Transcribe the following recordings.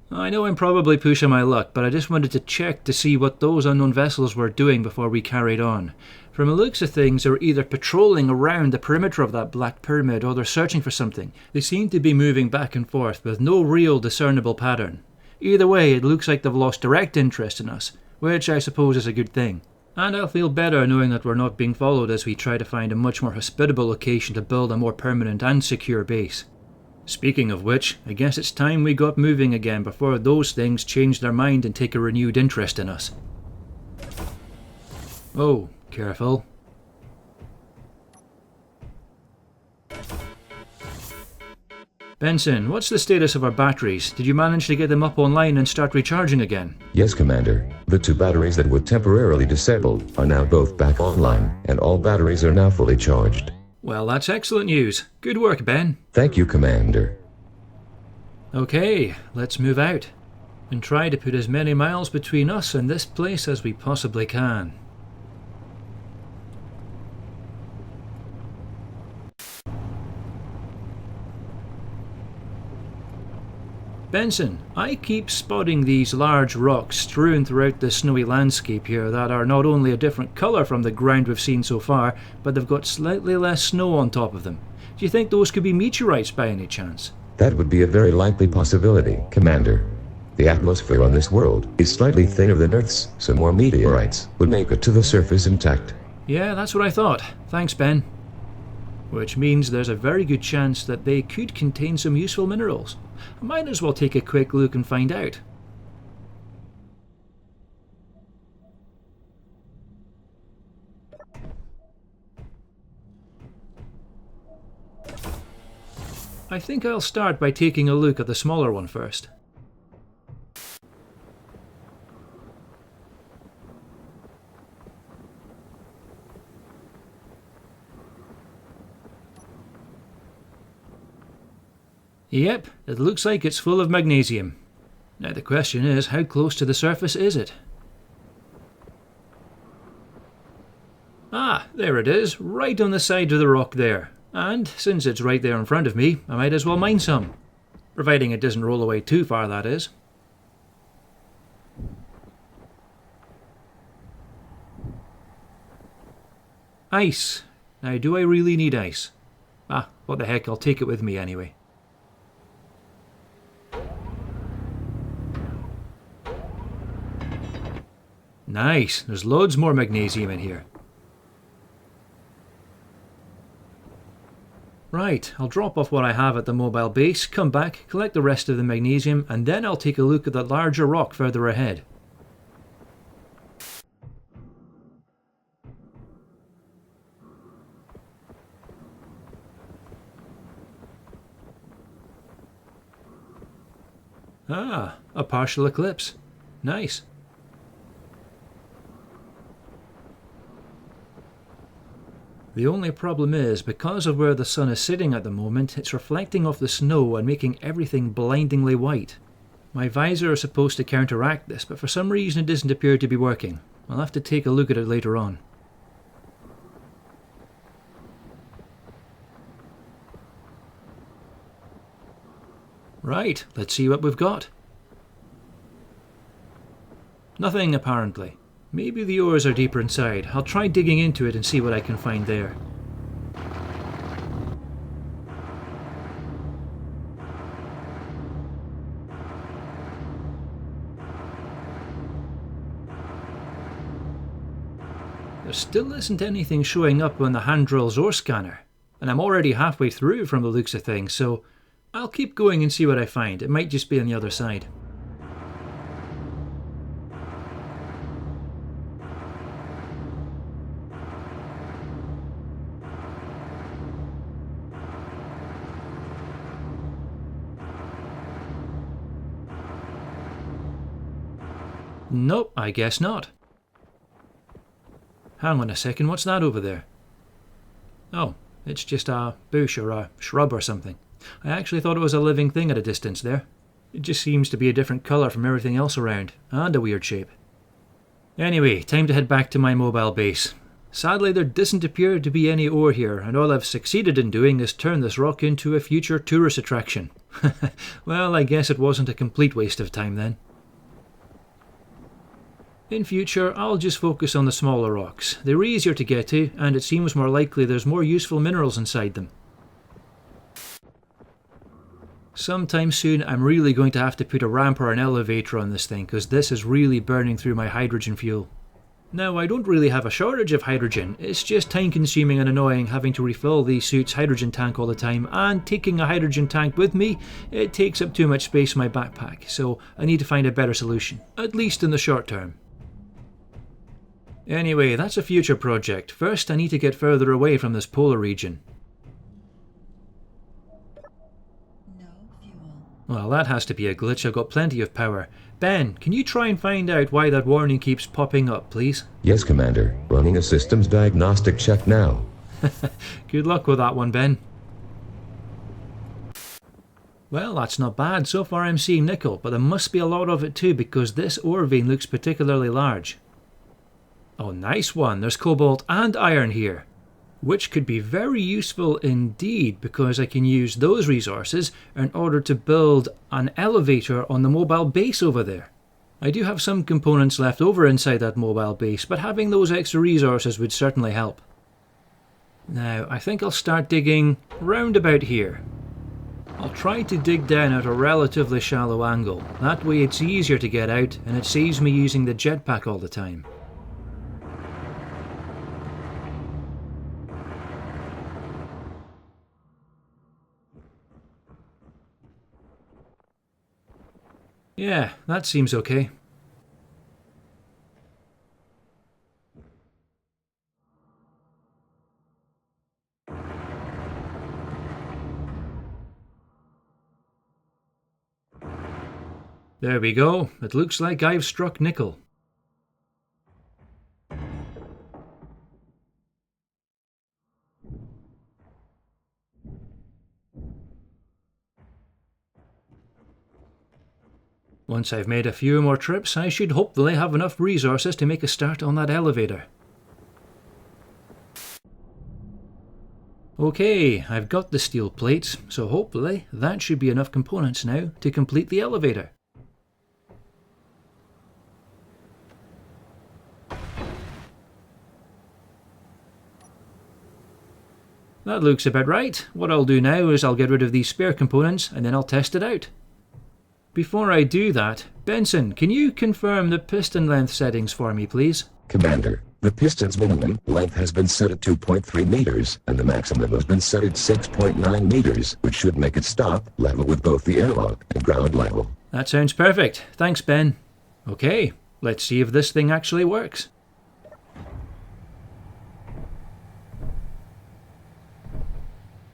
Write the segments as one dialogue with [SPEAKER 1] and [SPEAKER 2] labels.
[SPEAKER 1] I know I'm probably pushing my luck, but I just wanted to check to see what those unknown vessels were doing before we carried on. From the looks of things, they were either patrolling around the perimeter of that black pyramid or they're searching for something. They seem to be moving back and forth with no real discernible pattern. Either way, it looks like they've lost direct interest in us, which I suppose is a good thing. And I'll feel better knowing that we're not being followed as we try to find a much more hospitable location to build a more permanent and secure base. Speaking of which, I guess it's time we got moving again before those things change their mind and take a renewed interest in us. Oh, careful. Benson, what's the status of our batteries? Did you manage to get them up online and start recharging again?
[SPEAKER 2] Yes, Commander. The 2 batteries that were temporarily disabled are now both back online, and all batteries are now fully charged.
[SPEAKER 1] Well, that's excellent news. Good work, Ben.
[SPEAKER 2] Thank you, Commander.
[SPEAKER 1] Okay, let's move out and try to put as many miles between us and this place as we possibly can. Benson, I keep spotting these large rocks strewn throughout the snowy landscape here that are not only a different colour from the ground we've seen so far, but they've got slightly less snow on top of them. Do you think those could be meteorites by any chance?
[SPEAKER 2] That would be a very likely possibility, Commander. The atmosphere on this world is slightly thinner than Earth's, so more meteorites would make it to the surface intact.
[SPEAKER 1] Yeah, that's what I thought. Thanks, Ben. Which means there's a very good chance that they could contain some useful minerals. I might as well take a quick look and find out. I think I'll start by taking a look at the smaller one first. Yep, it looks like it's full of magnesium. Now the question is, how close to the surface is it? Ah, there it is, right on the side of the rock there. And since it's right there in front of me, I might as well mine some. Providing it doesn't roll away too far, that is. Ice. Now, do I really need ice? Ah, what the heck, I'll take it with me anyway. Nice, there's loads more magnesium in here. Right, I'll drop off what I have at the mobile base, come back, collect the rest of the magnesium, and then I'll take a look at that larger rock further ahead. Ah, a partial eclipse. Nice. The only problem is, because of where the sun is sitting at the moment, it's reflecting off the snow and making everything blindingly white. My visor is supposed to counteract this, but for some reason it doesn't appear to be working. I'll have to take a look at it later on. Right, let's see what we've got. Nothing, apparently. Maybe the ores are deeper inside. I'll try digging into it and see what I can find there. There still isn't anything showing up on the hand drill's ore scanner, and I'm already halfway through from the looks of things, so I'll keep going and see what I find. It might just be on the other side. Nope, I guess not. Hang on a second, what's that over there? Oh, it's just a bush or a shrub or something. I actually thought it was a living thing at a distance there. It just seems to be a different colour from everything else around, and a weird shape. Anyway, time to head back to my mobile base. Sadly, there doesn't appear to be any ore here, and all I've succeeded in doing is turn this rock into a future tourist attraction. Well, I guess it wasn't a complete waste of time then. In future, I'll just focus on the smaller rocks. They're easier to get to, and it seems more likely there's more useful minerals inside them. Sometime soon, I'm really going to have to put a ramp or an elevator on this thing, because this is really burning through my hydrogen fuel. Now, I don't really have a shortage of hydrogen, it's just time consuming and annoying having to refill the suit's hydrogen tank all the time, and taking a hydrogen tank with me, it takes up too much space in my backpack, so I need to find a better solution, at least in the short term. Anyway, that's a future project. First, I need to get further away from this polar region.
[SPEAKER 3] No fuel.
[SPEAKER 1] Well, that has to be a glitch, I've got plenty of power. Ben, can you try and find out why that warning keeps popping up, please?
[SPEAKER 2] Yes, Commander. Running a systems diagnostic check now.
[SPEAKER 1] Good luck with that one, Ben. Well, that's not bad. So far I'm seeing nickel, but there must be a lot of it too because this ore vein looks particularly large. Oh, nice one. There's cobalt and iron here, which could be very useful indeed because I can use those resources in order to build an elevator on the mobile base over there. I do have some components left over inside that mobile base, but having those extra resources would certainly help. Now, I think I'll start digging round about here. I'll try to dig down at a relatively shallow angle. That way it's easier to get out and it saves me using the jetpack all the time. Yeah, that seems okay. There we go. It looks like I've struck nickel. Once I've made a few more trips, I should hopefully have enough resources to make a start on that elevator. Okay, I've got the steel plates, so hopefully that should be enough components now to complete the elevator. That looks about right. What I'll do now is I'll get rid of these spare components and then I'll test it out. Before I do that, Benson, can you confirm the piston length settings for me, please?
[SPEAKER 2] Commander, the piston's minimum length has been set at 2.3 meters, and the maximum has been set at 6.9 meters, which should make it stop level with both the airlock and ground level.
[SPEAKER 1] That sounds perfect. Thanks, Ben. Okay, let's see if this thing actually works.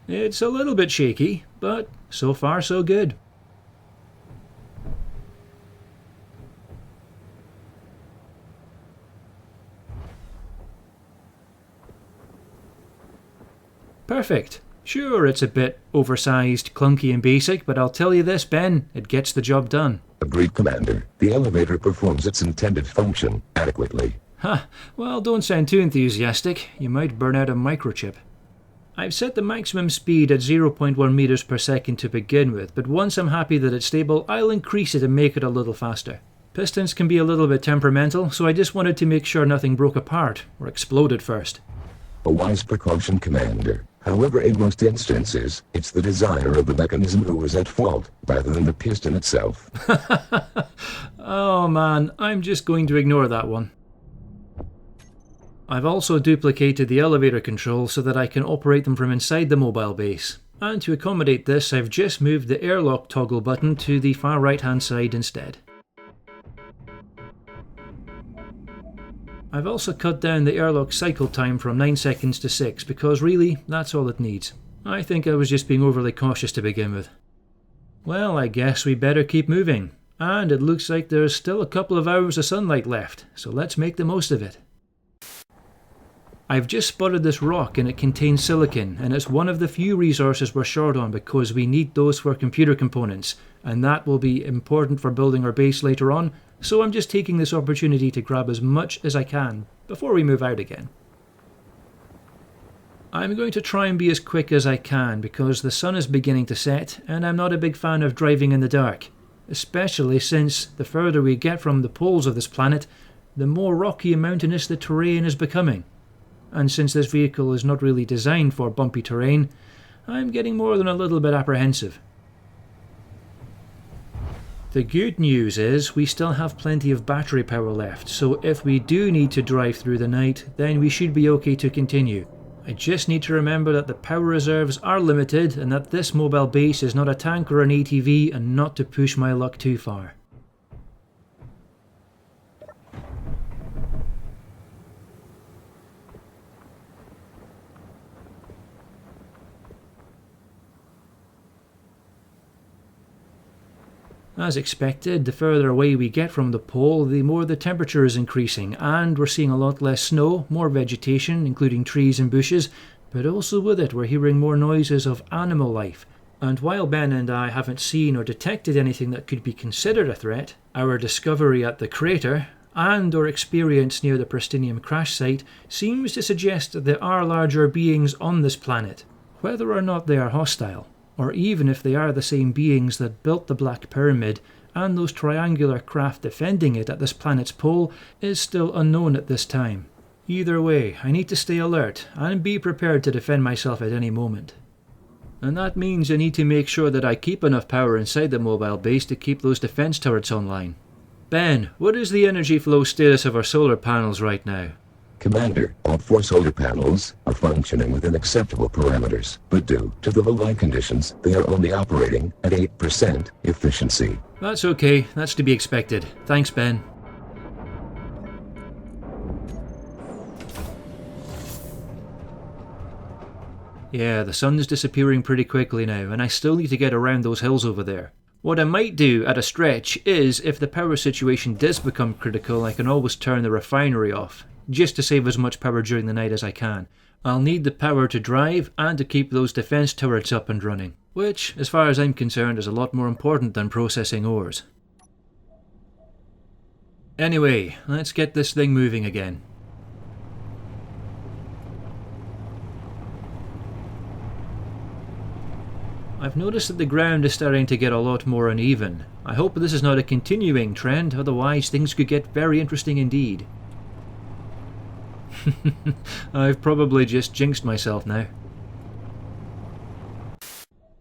[SPEAKER 1] It's a little bit shaky, but so far so good. Perfect. Sure, it's a bit oversized, clunky and basic, but I'll tell you this, Ben, it gets the job done.
[SPEAKER 2] Agreed, Commander. The elevator performs its intended function adequately.
[SPEAKER 1] Ha, well, don't sound too enthusiastic. You might burn out a microchip. I've set the maximum speed at 0.1 meters per second to begin with, but once I'm happy that it's stable, I'll increase it and make it a little faster. Pistons can be a little bit temperamental, so I just wanted to make sure nothing broke apart or exploded first.
[SPEAKER 2] A wise precaution, Commander. However, in most instances, it's the designer of the mechanism who is at fault, rather than the piston itself.
[SPEAKER 1] Oh man, I'm just going to ignore that one. I've also duplicated the elevator controls so that I can operate them from inside the mobile base. And to accommodate this, I've just moved the airlock toggle button to the far right hand side instead. I've also cut down the airlock cycle time from 9 seconds to 6 because really, that's all it needs. I think I was just being overly cautious to begin with. Well, I guess we better keep moving. And it looks like there's still a couple of hours of sunlight left, so let's make the most of it. I've just spotted this rock and it contains silicon, and it's one of the few resources we're short on because we need those for computer components, and that will be important for building our base later on, so I'm just taking this opportunity to grab as much as I can before we move out again. I'm going to try and be as quick as I can because the sun is beginning to set and I'm not a big fan of driving in the dark, especially since the further we get from the poles of this planet, the more rocky and mountainous the terrain is becoming. And since this vehicle is not really designed for bumpy terrain, I'm getting more than a little bit apprehensive. The good news is we still have plenty of battery power left, so if we do need to drive through the night, then we should be okay to continue. I just need to remember that the power reserves are limited and that this mobile base is not a tank or an ATV and not to push my luck too far. As expected, the further away we get from the pole, the more the temperature is increasing, and we're seeing a lot less snow, more vegetation, including trees and bushes, but also with it we're hearing more noises of animal life. And while Ben and I haven't seen or detected anything that could be considered a threat, our discovery at the crater, and our experience near the Pristinium crash site, seems to suggest that there are larger beings on this planet. Whether or not they are hostile, or even if they are the same beings that built the Black Pyramid and those triangular craft defending it at this planet's pole, is still unknown at this time. Either way, I need to stay alert and be prepared to defend myself at any moment. And that means I need to make sure that I keep enough power inside the mobile base to keep those defense turrets online. Ben, what is the energy flow status of our solar panels right now?
[SPEAKER 2] Commander, all 4 solar panels are functioning within acceptable parameters, but due to the low light conditions, they are only operating at 8% efficiency.
[SPEAKER 1] That's okay, that's to be expected. Thanks, Ben. Yeah, the sun's disappearing pretty quickly now, and I still need to get around those hills over there. What I might do at a stretch is, if the power situation does become critical, I can always turn the refinery off, just to save as much power during the night as I can. I'll need the power to drive and to keep those defense turrets up and running, which, as far as I'm concerned, is a lot more important than processing ores. Anyway, let's get this thing moving again. I've noticed that the ground is starting to get a lot more uneven. I hope this is not a continuing trend, otherwise things could get very interesting indeed. I've probably just jinxed myself now.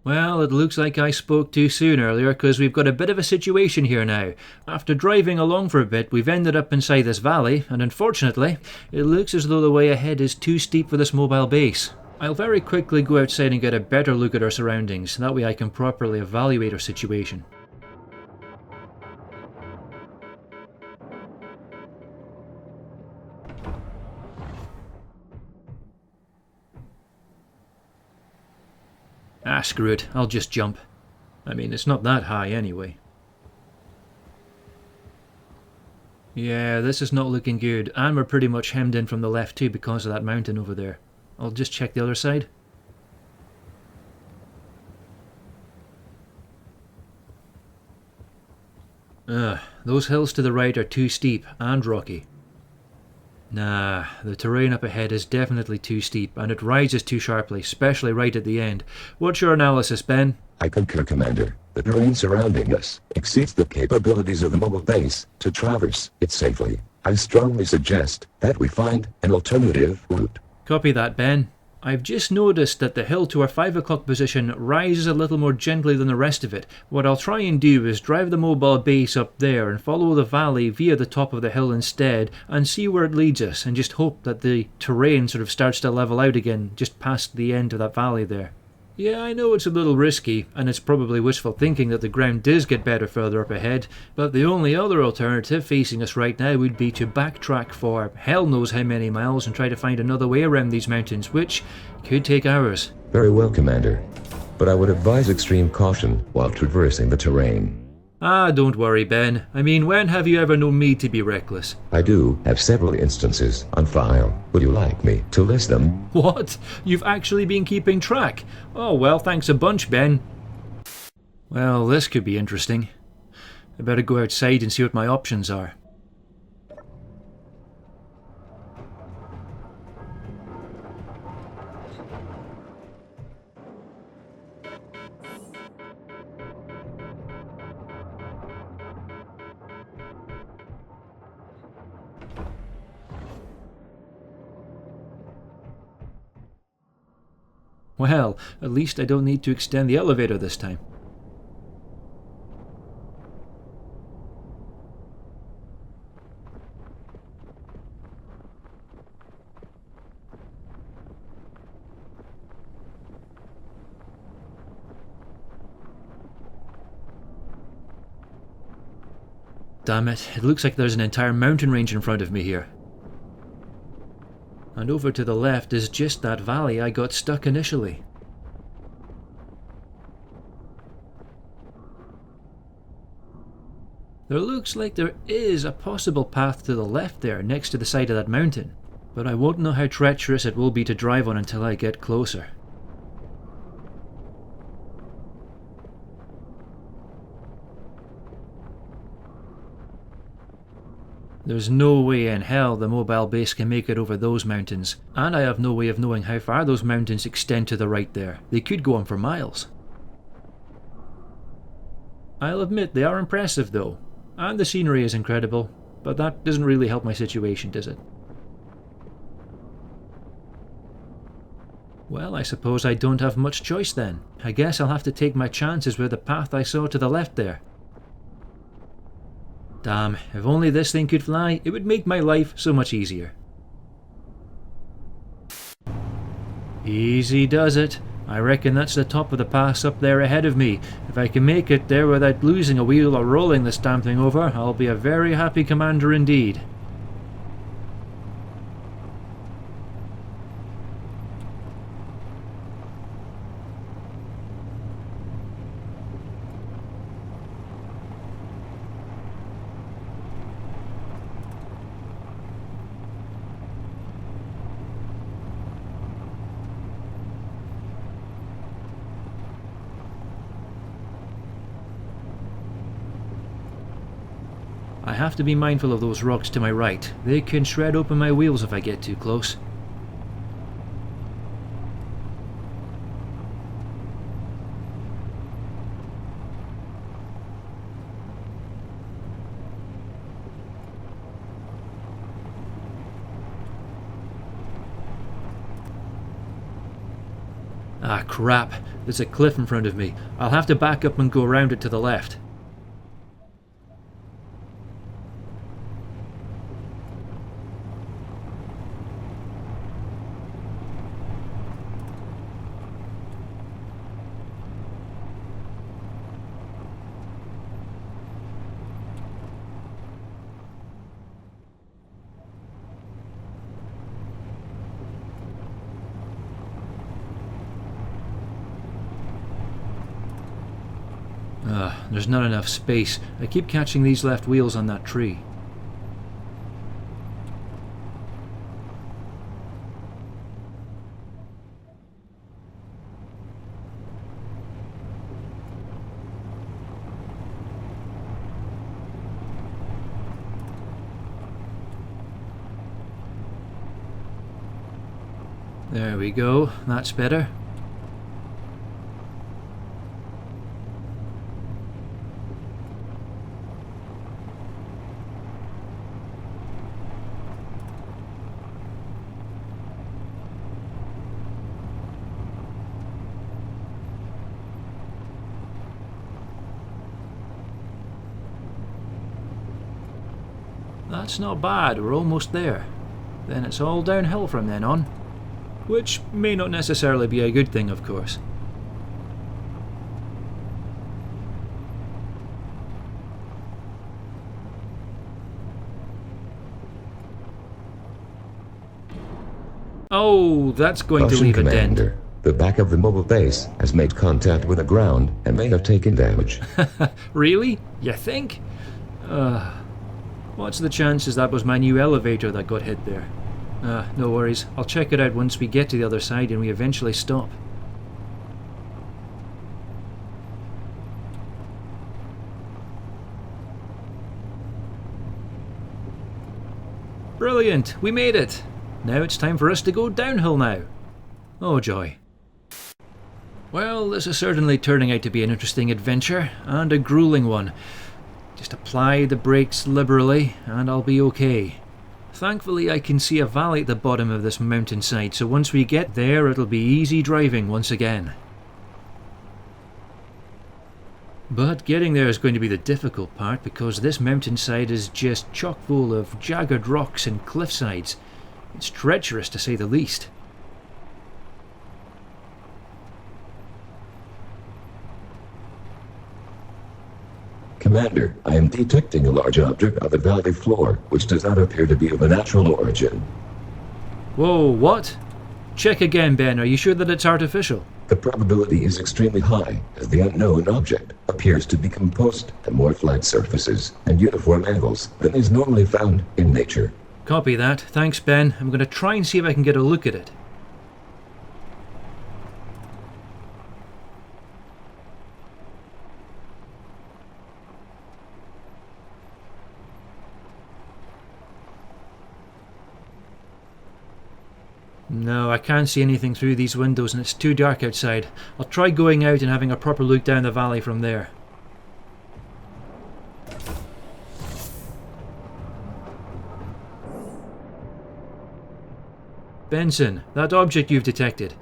[SPEAKER 1] Well, it looks like I spoke too soon earlier, because we've got a bit of a situation here now. After driving along for a bit, we've ended up inside this valley, and unfortunately, it looks as though the way ahead is too steep for this mobile base. I'll very quickly go outside and get a better look at our surroundings, that way I can properly evaluate our situation. Ah, screw it, I'll just jump. I mean, it's not that high anyway. Yeah, this is not looking good, and we're pretty much hemmed in from the left too because of that mountain over there. I'll just check the other side. Those hills to the right are too steep and rocky. Nah, the terrain up ahead is definitely too steep, and it rises too sharply, especially right at the end. What's your analysis, Ben?
[SPEAKER 2] I concur, Commander. The terrain surrounding us exceeds the capabilities of the mobile base to traverse it safely. I strongly suggest that we find an alternative route.
[SPEAKER 1] Copy that, Ben. I've just noticed that the hill to our 5 o'clock position rises a little more gently than the rest of it. What I'll try and do is drive the mobile base up there and follow the valley via the top of the hill instead and see where it leads us, and just hope that the terrain sort of starts to level out again just past the end of that valley there. Yeah, I know it's a little risky, and it's probably wishful thinking that the ground does get better further up ahead, but the only other alternative facing us right now would be to backtrack for hell knows how many miles and try to find another way around these mountains, which could take hours.
[SPEAKER 2] Very well, Commander. But I would advise extreme caution while traversing the terrain.
[SPEAKER 1] Ah, don't worry, Ben. I mean, when have you ever known me to be reckless?
[SPEAKER 2] I do have several instances on file. Would you like me to list them?
[SPEAKER 1] What? You've actually been keeping track? Oh, well, thanks a bunch, Ben. Well, this could be interesting. I better go outside and see what my options are. Well, at least I don't need to extend the elevator this time. Damn it, it looks like there's an entire mountain range in front of me here. And over to the left is just that valley I got stuck initially. There looks like there is a possible path to the left there next to the side of that mountain, but I won't know how treacherous it will be to drive on until I get closer. There's no way in hell the mobile base can make it over those mountains, and I have no way of knowing how far those mountains extend to the right there. They could go on for miles. I'll admit they are impressive though, and the scenery is incredible, but that doesn't really help my situation, does it? Well, I suppose I don't have much choice then. I guess I'll have to take my chances with the path I saw to the left there. Damn, if only this thing could fly, it would make my life so much easier. Easy does it. I reckon that's the top of the pass up there ahead of me. If I can make it there without losing a wheel or rolling this damn thing over, I'll be a very happy commander indeed. I have to be mindful of those rocks to my right. They can shred open my wheels if I get too close. Ah crap, there's a cliff in front of me. I'll have to back up and go around it to the left. There's not enough space. I keep catching these left wheels on that tree. There we go, that's better. That's not bad, we're almost there. Then it's all downhill from then on. Which may not necessarily be a good thing, of course. Oh, that's going to leave a dent.
[SPEAKER 2] The back of the mobile base has made contact with the ground and may have taken damage.
[SPEAKER 1] Really? You think? What's the chances that was my new elevator that got hit there? No worries. I'll check it out once we get to the other side and we eventually stop. Brilliant! We made it! Now it's time for us to go downhill now. Oh joy. Well, this is certainly turning out to be an interesting adventure, and a grueling one. Just apply the brakes liberally, and I'll be okay. Thankfully I can see a valley at the bottom of this mountainside, so once we get there it'll be easy driving once again. But getting there is going to be the difficult part because this mountainside is just chock full of jagged rocks and cliffsides. It's treacherous to say the least.
[SPEAKER 2] Commander, I am detecting a large object on the valley floor, which does not appear to be of a natural origin.
[SPEAKER 1] Whoa, what? Check again, Ben. Are you sure that it's artificial?
[SPEAKER 2] The probability is extremely high, as the unknown object appears to be composed of more flat surfaces and uniform angles than is normally found in nature.
[SPEAKER 1] Copy that. Thanks, Ben. I'm going to try and see if I can get a look at it. No, I can't see anything through these windows and it's too dark outside. I'll try going out and having a proper look down the valley from there. Benson, that object you've detected.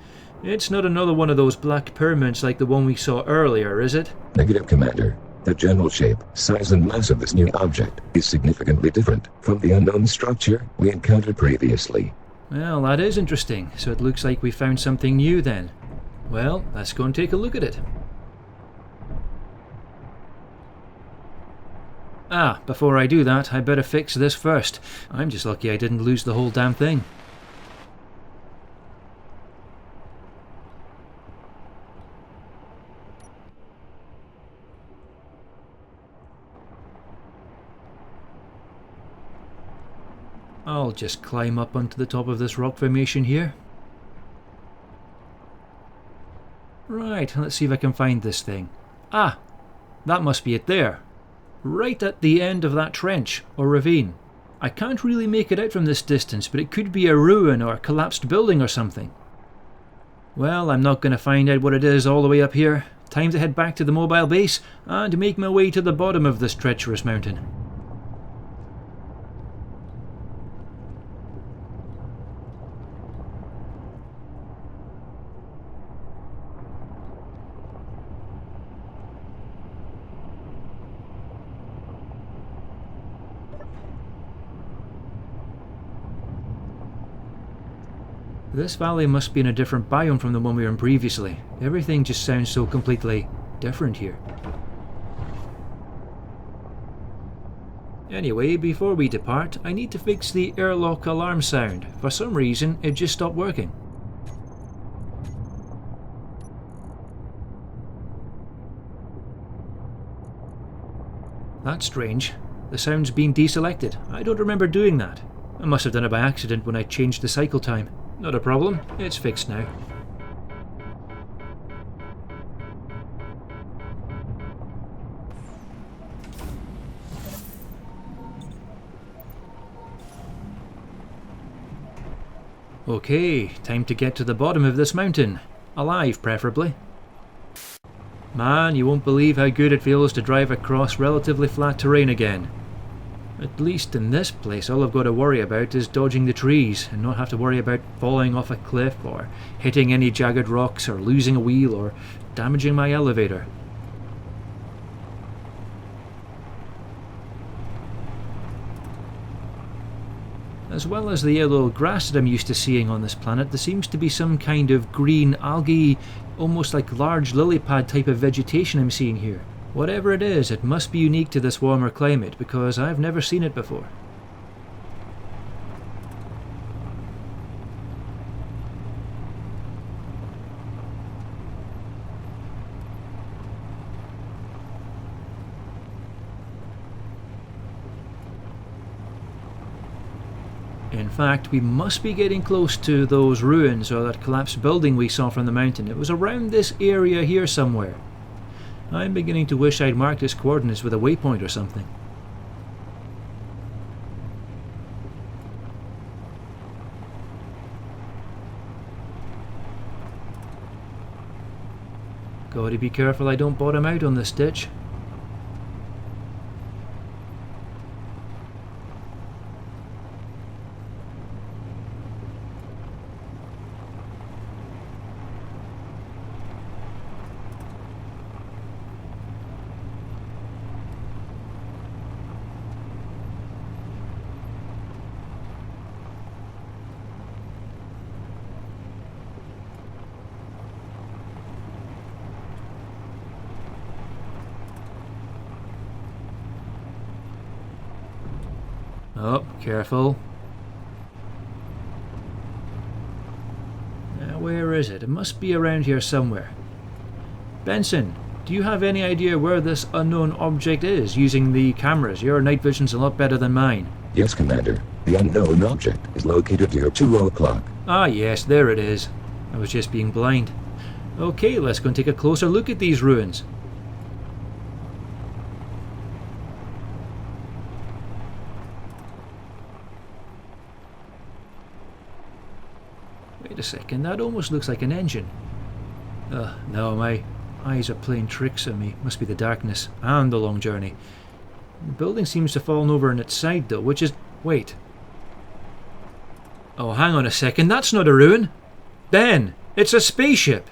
[SPEAKER 1] It's not another one of those black pyramids like the one we saw earlier, is it?
[SPEAKER 2] Negative, Commander. The general shape, size, and mass of this new object is significantly different from the unknown structure we encountered previously.
[SPEAKER 1] Well, that is interesting. So it looks like we found something new then. Well, let's go and take a look at it. Ah, before I do that, I better fix this first. I'm just lucky I didn't lose the whole damn thing. I'll just climb up onto the top of this rock formation here. Right, let's see if I can find this thing. Ah, that must be it there. Right at the end of that trench, or ravine. I can't really make it out from this distance, but it could be a ruin or a collapsed building or something. Well, I'm not going to find out what it is all the way up here. Time to head back to the mobile base and make my way to the bottom of this treacherous mountain. This valley must be in a different biome from the one we were in previously. Everything just sounds so completely different here. Anyway, before we depart, I need to fix the airlock alarm sound. For some reason, it just stopped working. That's strange. The sound's been deselected. I don't remember doing that. I must have done it by accident when I changed the cycle time. Not a problem, it's fixed now. Okay, time to get to the bottom of this mountain. Alive, preferably. Man, you won't believe how good it feels to drive across relatively flat terrain again. At least in this place, all I've got to worry about is dodging the trees and not have to worry about falling off a cliff or hitting any jagged rocks or losing a wheel or damaging my elevator. As well as the yellow grass that I'm used to seeing on this planet, there seems to be some kind of green algae, almost like large lily pad type of vegetation I'm seeing here. Whatever it is, it must be unique to this warmer climate because I've never seen it before. In fact, we must be getting close to those ruins or that collapsed building we saw from the mountain. It was around this area here somewhere. I'm beginning to wish I'd marked its coordinates with a waypoint or something. Gotta be careful I don't bottom out on this ditch. Oh, careful. Now, where is it? It must be around here somewhere. Benson, do you have any idea where this unknown object is using the cameras? Your night vision's a lot better than mine.
[SPEAKER 2] Yes, Commander. The unknown object is located near 2 o'clock.
[SPEAKER 1] Ah, yes, there it is. I was just being blind. Okay, let's go and take a closer look at these ruins. Wait a second, that almost looks like an engine. No, my eyes are playing tricks on me. Must be the darkness and the long journey. The building seems to have fallen over on its side though, which is... Wait. Oh, hang on a second, that's not a ruin. Ben, it's a spaceship.